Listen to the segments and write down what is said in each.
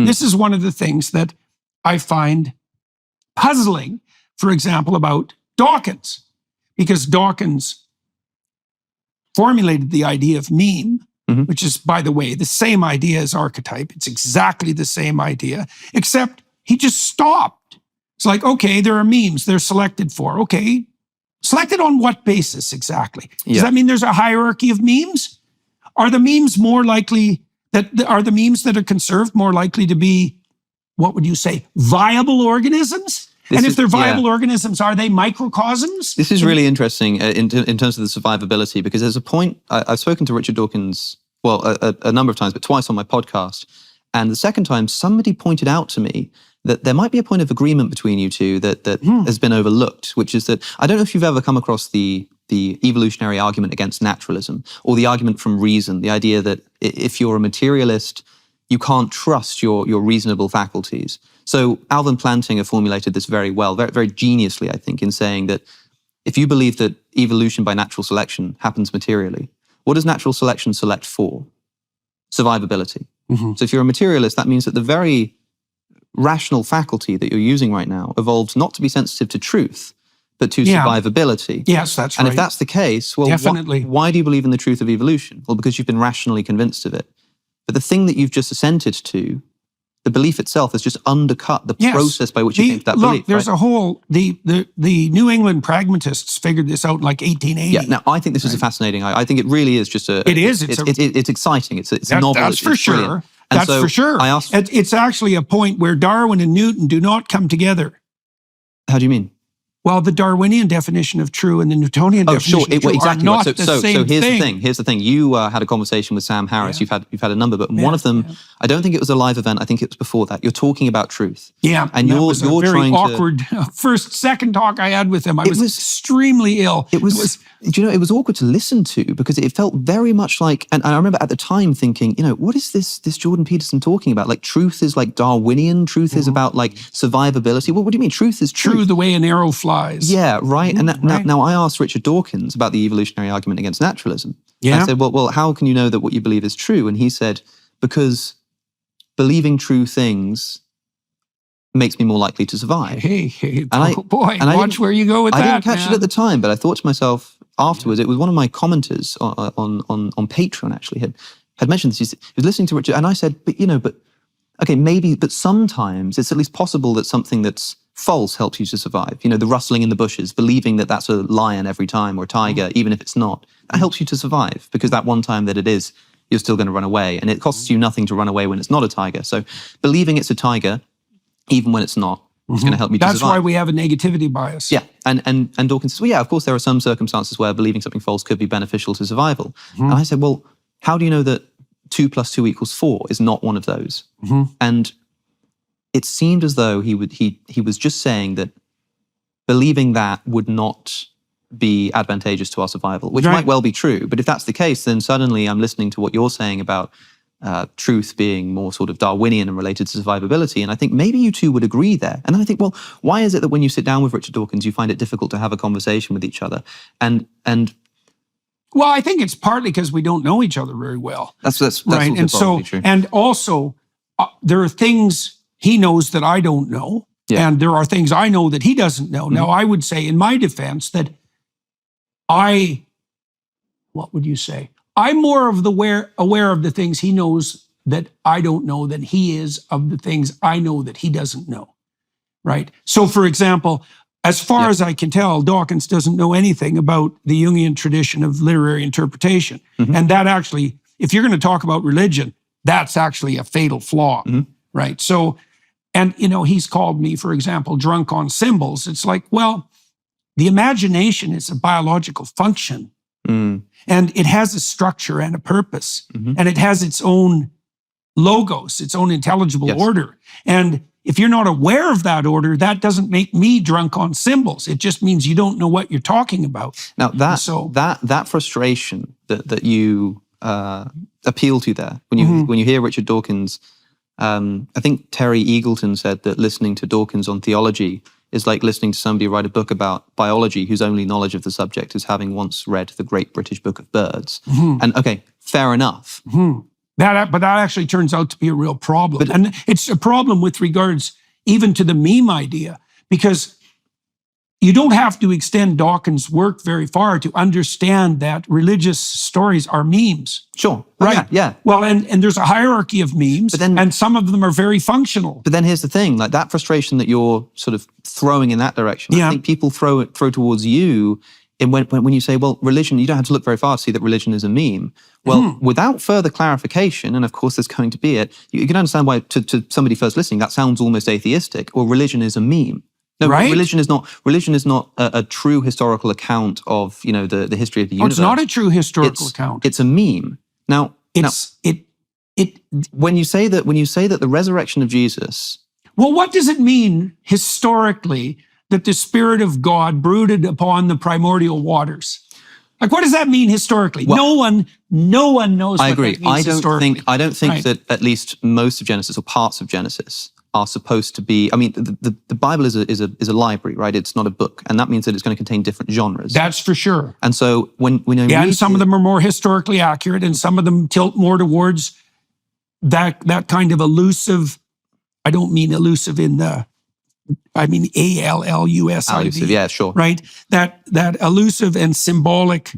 This is one of the things that I find puzzling, for example, about Dawkins, because Dawkins formulated the idea of meme, which is, by the way, the same idea as archetype. It's exactly the same idea, except he just stopped. It's like, okay, there are memes, they're selected for. Okay, selected on what basis exactly? Does that mean there's a hierarchy of memes? Are the memes more likely are the memes that are conserved more likely to be, what would you say, viable organisms? If they're viable organisms, are they microcosms? This is really interesting in terms of the survivability, because there's a point, I've spoken to Richard Dawkins, well, a number of times, but twice on my podcast. And the second time, somebody pointed out to me that there might be a point of agreement between you two that has been overlooked, which is that, I don't know if you've ever come across the evolutionary argument against naturalism, or the argument from reason, the idea that if you're a materialist, you can't trust your reasonable faculties. So Alvin Plantinga formulated this very well, very, very geniusly, I think, in saying that if you believe that evolution by natural selection happens materially, what does natural selection select for? Survivability. So if you're a materialist, that means that the very rational faculty that you're using right now evolved not to be sensitive to truth, but to survivability. Yes, that's right. And if that's the case, well, definitely. Why do you believe in the truth of evolution? Well, because you've been rationally convinced of it. But the thing that you've just assented to, the belief itself, has just undercut the process by which you came to that belief. Look, there's a whole, the New England pragmatists figured this out in like 1880. Yeah, now I think this is a fascinating, I think it really is just It is. It's exciting. It's novel. That's for sure. Brilliant. That's for sure. It's actually a point where Darwin and Newton do not come together. How do you mean? Well, the Darwinian definition of true and the Newtonian definition of true are not the same thing. Here's the thing. You had a conversation with Sam Harris. You've had a number, but one of them, I don't think it was a live event. I think it was before that. You're talking about truth. Yeah, and you're very awkward second talk I had with him. I was extremely ill. It was. Do you know, it was awkward to listen to, because it felt very much like, and I remember at the time thinking, what is this Jordan Peterson talking about? Like, truth is like Darwinian. Truth is about like survivability. What do you mean? Truth is truth. True the way an arrow flies. Yeah, right. And now I asked Richard Dawkins about the evolutionary argument against naturalism. Yeah. I said, well, how can you know that what you believe is true? And he said, because believing true things makes me more likely to survive. Watch where you go with that. I didn't catch it at the time, but I thought to myself afterwards, it was one of my commenters on Patreon actually had mentioned this. He was listening to Richard, and I said, but sometimes it's at least possible that something that's false helps you to survive. The rustling in the bushes, believing that that's a lion every time, or a tiger, even if it's not, that helps you to survive, because that one time that it is, you're still going to run away, and it costs you nothing to run away when it's not a tiger. So believing it's a tiger, even when it's not, is going to help me to survive. That's why we have a negativity bias. Yeah, and Dawkins says, well, yeah, of course there are some circumstances where believing something false could be beneficial to survival. And I said, well, how do you know that 2 + 2 = 4 is not one of those? And it seemed as though he was just saying that believing that would not be advantageous to our survival, which might well be true. But if that's the case, then suddenly I'm listening to what you're saying about truth being more sort of Darwinian and related to survivability. And I think maybe you two would agree there. And then I think, well, why is it that when you sit down with Richard Dawkins, you find it difficult to have a conversation with each other? And well, I think it's partly because we don't know each other very well. That's right. Also and so, true. And also, there are things he knows that I don't know, and there are things I know that he doesn't know. Now, I would say, in my defense, that what would you say? I'm more aware of the things he knows that I don't know than he is of the things I know that he doesn't know, right? So, for example, as far as I can tell, Dawkins doesn't know anything about the Jungian tradition of literary interpretation. And that actually, if you're going to talk about religion, that's actually a fatal flaw, right? So, and he's called me, for example, drunk on symbols. It's like, well, the imagination is a biological function. And it has a structure and a purpose, and it has its own logos, its own intelligible order. And if you're not aware of that order, that doesn't make me drunk on symbols. It just means you don't know what you're talking about. Now, that frustration that you appeal to there, when you hear Richard Dawkins, I think Terry Eagleton said that listening to Dawkins on theology is like listening to somebody write a book about biology whose only knowledge of the subject is having once read the Great British Book of Birds. And okay, fair enough. But that actually turns out to be a real problem. And it's a problem with regards even to the meme idea, because you don't have to extend Dawkins' work very far to understand that religious stories are memes. Sure. Right. Yeah. Well, and there's a hierarchy of memes, and some of them are very functional. But then here's the thing, like that frustration that you're sort of throwing in that direction, I think people throw towards you when you say, well, religion, you don't have to look very far to see that religion is a meme. Well, without further clarification, and of course there's going to be it, you can understand why to somebody first listening, that sounds almost atheistic, or religion is a meme. No, right? Religion is not a true historical account of, the history of the universe. It's not a true historical account. It's a meme. Now, when you say that the resurrection of Jesus. Well, what does it mean historically that the Spirit of God brooded upon the primordial waters? Like, what does that mean historically? Well, no one knows. I agree. That means historically. I don't think that at least most of Genesis or parts of Genesis are supposed to be. I mean, the Bible is a library, right? It's not a book, and that means that it's going to contain different genres. That's for sure. And so when I and some of them are more historically accurate, and some of them tilt more towards that kind of elusive. I don't mean elusive I mean ALLUSIV. Elusive, yeah, sure. Right? That elusive and symbolic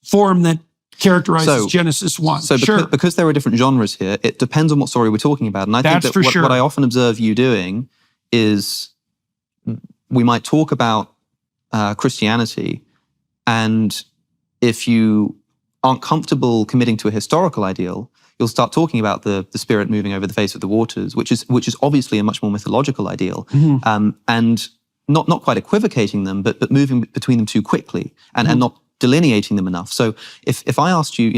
form that characterizes Genesis 1. So because there are different genres here, it depends on what story we're talking about. And I think that what I often observe you doing is we might talk about Christianity, and if you aren't comfortable committing to a historical ideal, you'll start talking about the Spirit moving over the face of the waters, which is obviously a much more mythological ideal, and not quite equivocating them, but moving between them too quickly and not delineating them enough. So if I asked you,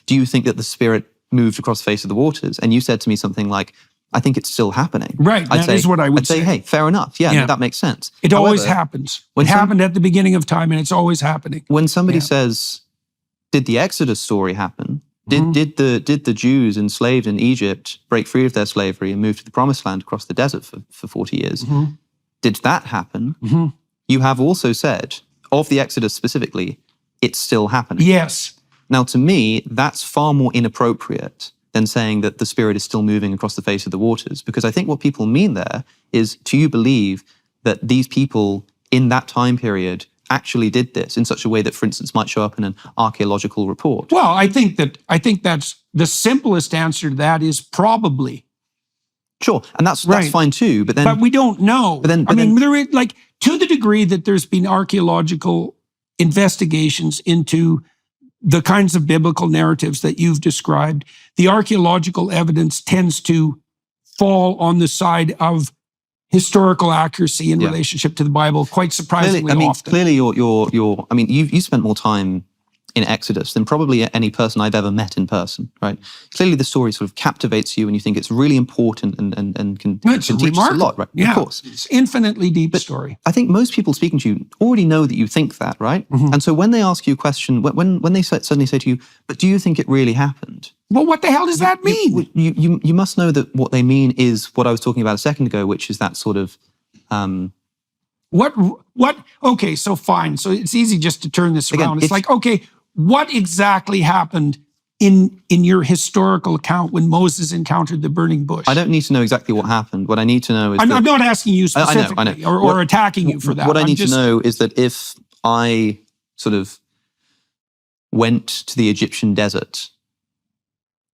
do you think that the Spirit moved across the face of the waters, and you said to me something like, I think it's still happening. Right, that is what I would say. I'd say, hey, fair enough. Yeah, no, that makes sense. It always happens. It happened at the beginning of time, and it's always happening. When somebody says, did the Exodus story happen? Did the Jews enslaved in Egypt break free of their slavery and move to the Promised Land across the desert for 40 years? Did that happen? You have also said, of the Exodus specifically, it's still happening. Yes. Now, to me, that's far more inappropriate than saying that the Spirit is still moving across the face of the waters, because I think what people mean there is, do you believe that these people in that time period actually did this in such a way that, for instance, might show up in an archaeological report? Well, I think that's the simplest answer to that is probably. Sure, and that's fine too. But we don't know. There is, like, to the degree that there's been archaeological investigations into the kinds of biblical narratives that you've described, the archaeological evidence tends to fall on the side of historical accuracy in relationship to the Bible, quite surprisingly often. Clearly, you spent more time in Exodus than probably any person I've ever met in person, right? Clearly, the story sort of captivates you, and you think it's really important and can teach us a lot, right? Yeah, of course. It's infinitely deep story. I think most people speaking to you already know that you think that, right? And so when they ask you a question, when they suddenly say to you, but do you think it really happened? Well, what the hell does that mean? You must know that what they mean is what I was talking about a second ago, which is that sort of... What? Okay, so fine. So it's easy just to turn this around. It's like, okay, what exactly happened in your historical account when Moses encountered the burning bush? I don't need to know exactly what happened. What I need to know is... I'm not asking you specifically I know. Or attacking you for that. What I need to know is that if I sort of went to the Egyptian desert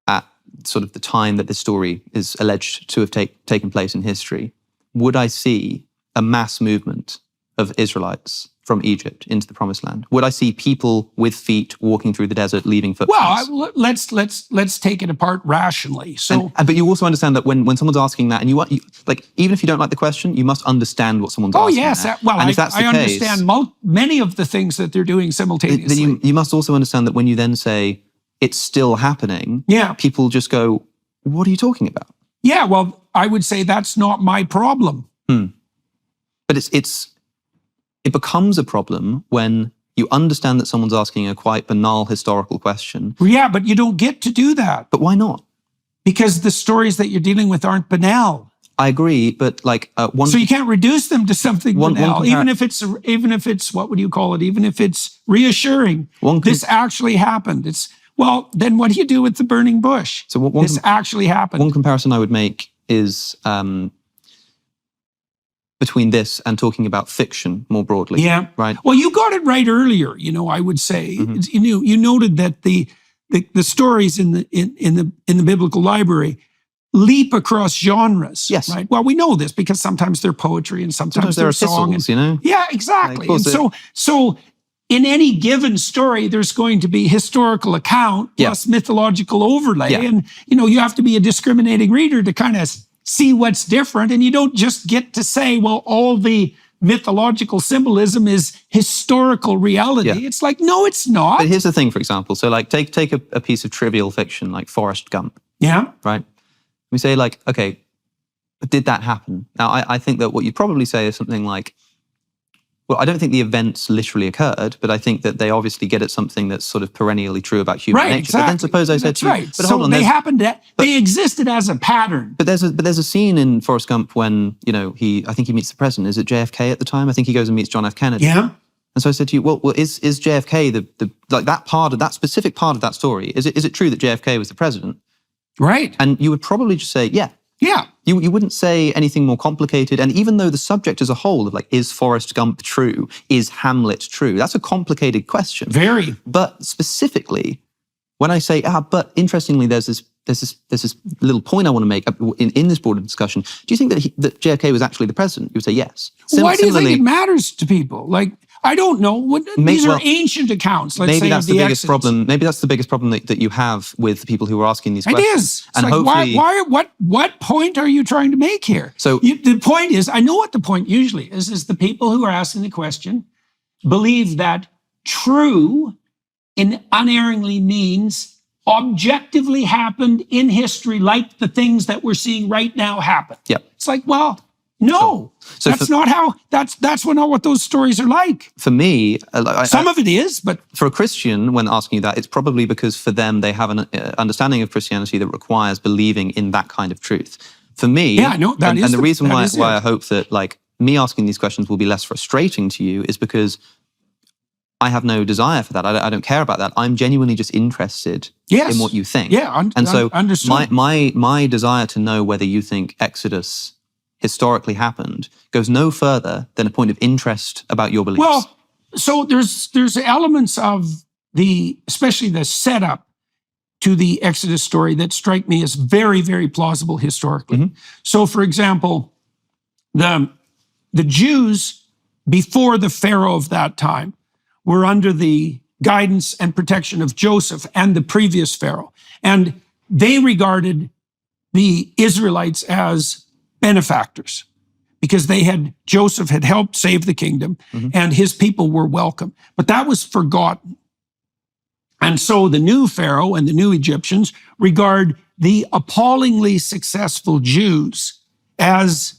at sort of the time that this story is alleged to have taken place in history, would I see a mass movement of Israelites from Egypt into the Promised Land? Would I see people with feet walking through the desert, leaving footprints? Well, let's take it apart rationally. So, but you also understand that when someone's asking that, and you like, even if you don't like the question, you must understand what someone's asking. Oh yes, well, and if that's the case, understand many of the things that they're doing simultaneously. Then you must also understand that when you then say it's still happening, people just go, "What are you talking about?" Yeah, well, I would say that's not my problem. But it becomes a problem when you understand that someone's asking a quite banal historical question. Well, yeah, but you don't get to do that. But why not? Because the stories that you're dealing with aren't banal. I agree, but like so you can't reduce them to something banal, even if it's what would you call it? Even if it's reassuring. This actually happened. Well, then what do you do with the burning bush? So this actually happened. One comparison I would make is between this and talking about fiction more broadly. Yeah. Right. Well, you got it right earlier. I would say you noted that the stories in the biblical library leap across genres. Yes. Right. Well, we know this because sometimes they're poetry and sometimes they're song. Epistles, Yeah, exactly. Like, and so in any given story, there's going to be historical account plus mythological overlay. Yeah. And, you have to be a discriminating reader to kind of see what's different. And you don't just get to say, well, all the mythological symbolism is historical reality. Yeah. It's like, no, it's not. But here's the thing, for example. So like take a piece of trivial fiction like Forrest Gump. Yeah. Right? We say like, okay, but did that happen? Now, I think that what you'd probably say is something like, well, I don't think the events literally occurred, but I think that they obviously get at something that's sort of perennially true about human nature. Exactly. But then suppose I said to you, right. But hold on, they happened. They existed as a pattern. But there's a scene in Forrest Gump when I think he meets the president. Is it JFK at the time? I think he goes and meets John F. Kennedy. Yeah. And so I said to you, well, is JFK the like that specific part of that story? Is it true that JFK was the president? Right. And you would probably just say, yeah. Yeah. You wouldn't say anything more complicated. And even though the subject as a whole of like, is Forrest Gump true? Is Hamlet true? That's a complicated question. Very. But specifically, when I say, but interestingly, there's this little point I want to make in this broader discussion. Do you think that JFK was actually the president? You would say yes. Why do you think it matters to people? Like, I don't know. These are ancient accounts. Let's maybe say that's of the biggest Exodus. problem. Maybe that's the biggest problem that you have with the people who are asking these It questions. is. It's And like, hopefully, what point are you trying to make here? So the point is, I know what the point usually is the people who are asking the question believe that true unerringly means objectively happened in history, like the things that we're seeing right now happen. Yeah. It's like, well, no, so that's not how. That's not what those stories are like. For me, some of it is, but for a Christian, when asking you that, it's probably because for them they have an understanding of Christianity that requires believing in that kind of truth. For me, yeah, no, that is. And the reason why I hope that like me asking these questions will be less frustrating to you is because I have no desire for that. I don't care about that. I'm genuinely just interested in what you think. Yeah, and so understood. my desire to know whether you think Exodus historically happened goes no further than a point of interest about your beliefs. Well, so there's elements of especially the setup to the Exodus story that strike me as very, very plausible historically. Mm-hmm. So, for example, the Jews before the Pharaoh of that time were under the guidance and protection of Joseph and the previous Pharaoh, and they regarded the Israelites as benefactors because Joseph had helped save the kingdom and his people were welcome. But that was forgotten. And so the new Pharaoh and the new Egyptians regard the appallingly successful Jews as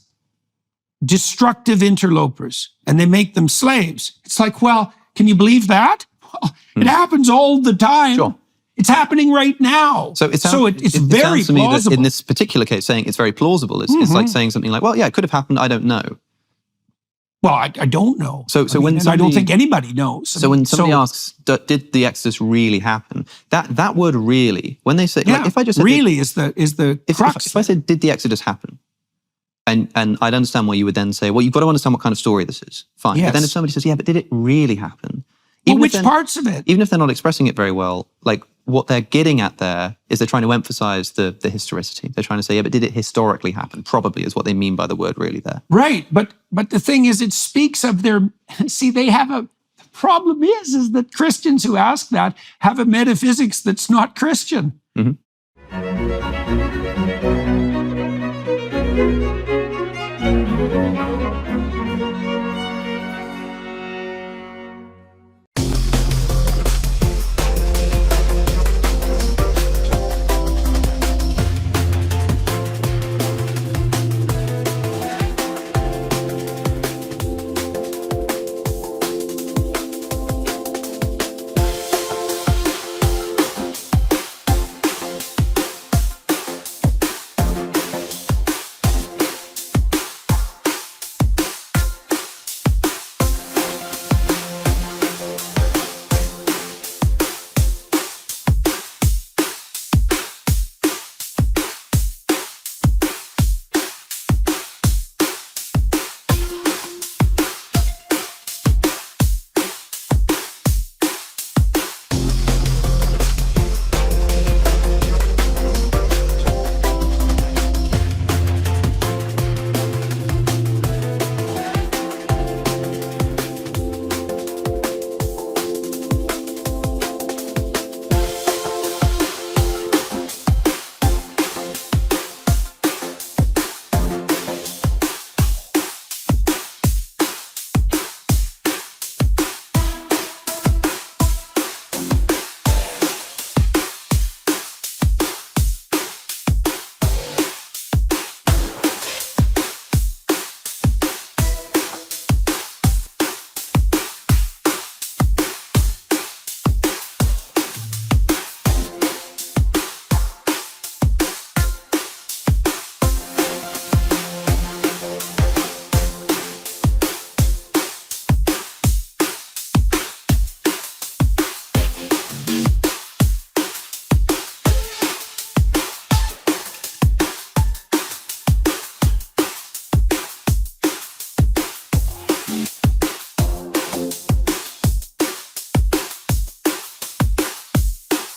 destructive interlopers and they make them slaves. It's like, well, can you believe that? Well, it happens all the time. Sure. It's happening right now. So it's very to me plausible. that in this particular case, saying it's very plausible is like saying something like, well, yeah, it could have happened. I don't know. Well, I don't know. I don't think anybody knows. So when somebody asks, did the Exodus really happen? That word really, when they say, like, if I just said, really is the crux. If I said, did the Exodus happen? And I'd understand why you would then say, well, you've got to understand what kind of story this is. Fine. Yes. But then if somebody says, yeah, but did it really happen? Well, which parts of it? Even if they're not expressing it very well, like what they're getting at there is they're trying to emphasize the historicity. They're trying to say, yeah, but did it historically happen? Probably is what they mean by the word really there. Right. But the thing is, it speaks of the problem is that Christians who ask that have a metaphysics that's not Christian. Mm-hmm.